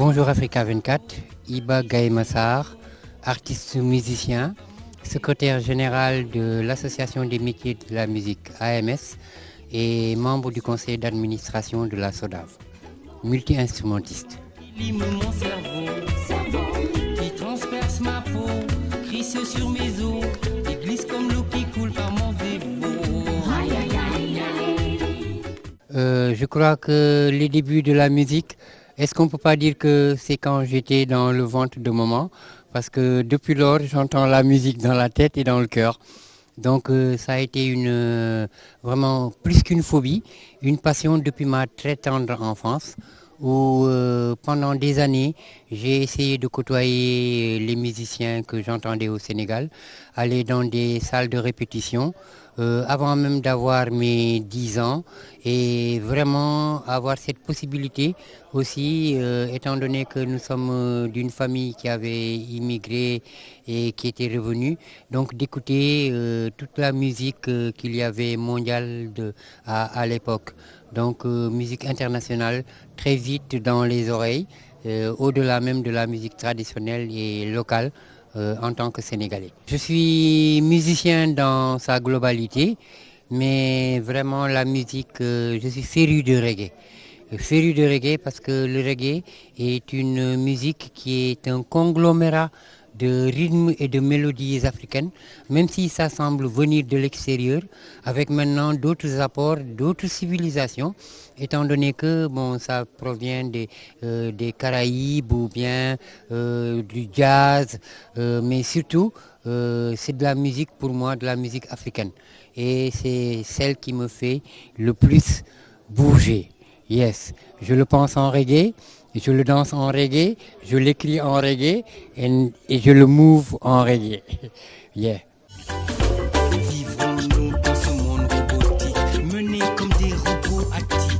Bonjour Africa 24, Iba Gaye Massar, artiste musicien, secrétaire général de l'Association des métiers de la musique AMS et membre du conseil d'administration de la SODAV, multi-instrumentiste. Mon cerveau, qui transperce ma peau, crisse sur mes os, et glisse comme l'eau qui coule par mon dévot. Je crois que les débuts de la musique, est-ce qu'on ne peut pas dire que c'est quand j'étais dans le ventre de maman? Parce que depuis lors, j'entends la musique dans la tête et dans le cœur. Donc ça a été vraiment plus qu'une phobie, une passion depuis ma très tendre enfance, où pendant des années, j'ai essayé de côtoyer les musiciens que j'entendais au Sénégal, aller dans des salles de répétition, avant même d'avoir mes 10 ans, et vraiment avoir cette possibilité aussi, étant donné que nous sommes d'une famille qui avait immigré et qui était revenue, donc d'écouter toute la musique qu'il y avait mondiale à l'époque. Donc musique internationale très vite dans les oreilles, au-delà même de la musique traditionnelle et locale en tant que Sénégalais. Je suis musicien dans sa globalité, mais vraiment la musique, je suis féru de reggae. Féru de reggae parce que le reggae est une musique qui est un conglomérat de rythmes et de mélodies africaines, même si ça semble venir de l'extérieur, avec maintenant d'autres apports, d'autres civilisations, étant donné que bon, ça provient des Caraïbes ou bien du jazz, mais surtout c'est de la musique pour moi, de la musique africaine. Et c'est celle qui me fait le plus bouger. Yes, je le pense en reggae, je le danse en reggae, je l'écris en reggae et je le move en reggae. Yeah. Vivons-nous dans ce monde robotique, menés comme des robots actifs,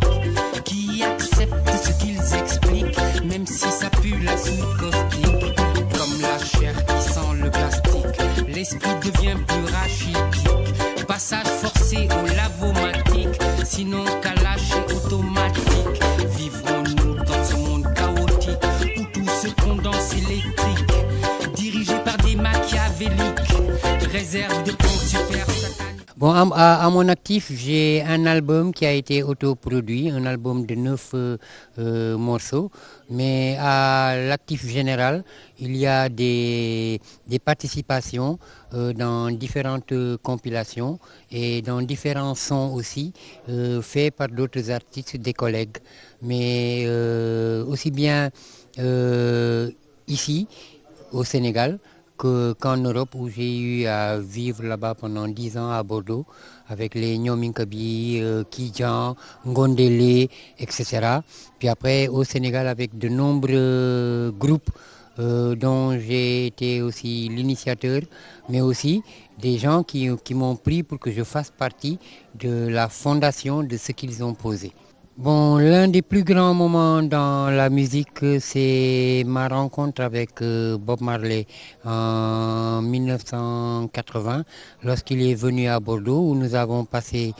qui acceptent ce qu'ils expliquent, même si ça pue la soupe caustique. Comme la chair qui sent le plastique, l'esprit devient plus rachitique. Passage forcé au lavomatique, sinon qu'à lâcher automatique. Vivrons-nous dans ce monde chaotique où tout se condense électrique, dirigé par des machiavéliques, réserve de pompes super sataniques. Bon, à mon actif, j'ai un album qui a été autoproduit, un album de 9 morceaux. Mais à l'actif général, il y a des participations dans différentes compilations et dans différents sons aussi, faits par d'autres artistes, des collègues. Mais aussi bien ici, au Sénégal, qu'en Europe où j'ai eu à vivre là-bas pendant 10 ans à Bordeaux avec les Nyominkabi, Kidjan, Ngondele, etc. Puis après au Sénégal avec de nombreux groupes dont j'ai été aussi l'initiateur, mais aussi des gens qui m'ont pris pour que je fasse partie de la fondation de ce qu'ils ont posé. Bon, l'un des plus grands moments dans la musique, c'est ma rencontre avec Bob Marley en 1980, lorsqu'il est venu à Bordeaux, où nous avons passé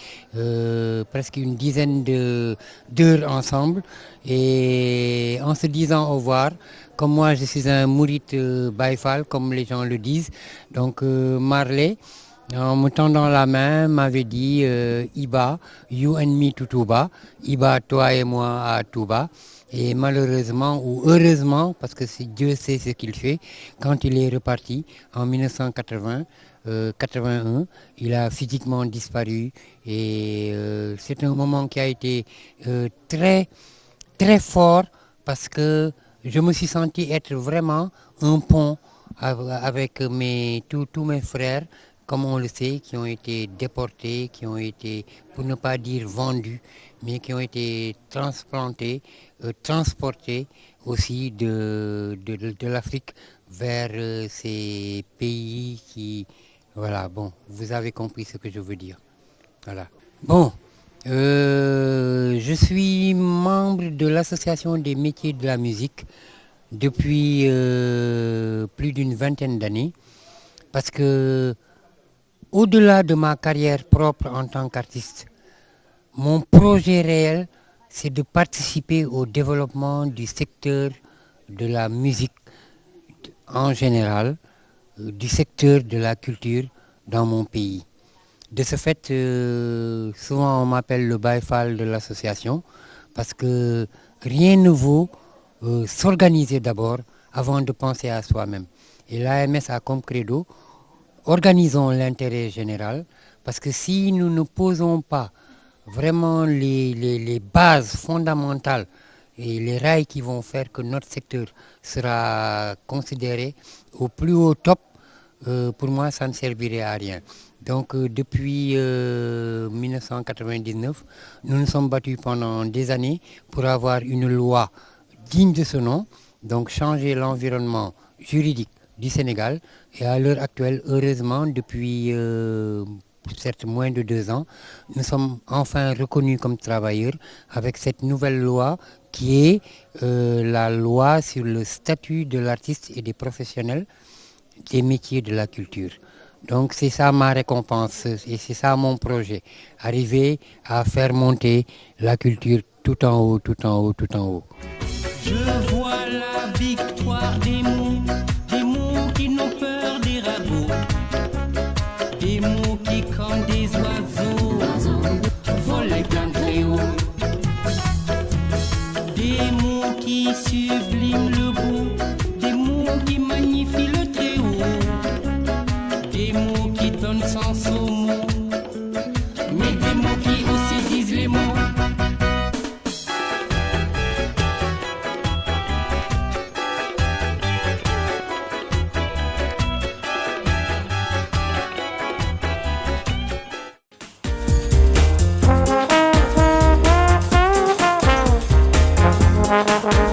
presque une dizaine d'heures ensemble. Et en se disant au revoir, comme moi je suis un mouride Baïfal, comme les gens le disent, donc Marley, en me tendant la main, m'avait dit Iba, you and me to Touba, Iba, toi et moi à Touba. Et malheureusement ou heureusement, parce que Dieu sait ce qu'il fait, quand il est reparti en 1980, 81, il a physiquement disparu. Et c'est un moment qui a été très, très fort parce que je me suis senti être vraiment un pont avec tous mes frères, comme on le sait, qui ont été déportés, qui ont été, pour ne pas dire vendus, mais qui ont été transplantés, transportés aussi de l'Afrique vers ces pays qui... Voilà, bon, vous avez compris ce que je veux dire. Voilà. Bon, je suis membre de l'Association des métiers de la musique depuis plus d'une vingtaine d'années, parce que au-delà de ma carrière propre en tant qu'artiste, mon projet réel, c'est de participer au développement du secteur de la musique en général, du secteur de la culture dans mon pays. De ce fait, souvent on m'appelle le Baye Fall de l'association parce que rien ne vaut s'organiser d'abord avant de penser à soi-même. Et l'AMS a comme credo, organisons l'intérêt général parce que si nous ne posons pas vraiment les bases fondamentales et les rails qui vont faire que notre secteur sera considéré au plus haut top, pour moi, ça ne servirait à rien. Donc, depuis 1999, nous nous sommes battus pendant des années pour avoir une loi digne de ce nom, donc changer l'environnement juridique du Sénégal. Et à l'heure actuelle, heureusement, depuis certes moins de 2 ans, nous sommes enfin reconnus comme travailleurs avec cette nouvelle loi qui est la loi sur le statut de l'artiste et des professionnels des métiers de la culture. Donc c'est ça ma récompense et c'est ça mon projet, arriver à faire monter la culture tout en haut, tout en haut, tout en haut. Je vois la victoire des mots qui n'ont peur des ragots, des mots qui comme des oiseaux volent plein très haut, des mots qui subliment le beau, des mots qui magnifient le très haut, des mots qui donnent sens aux mots, mais des mots qui aussi disent les mots. Thank you.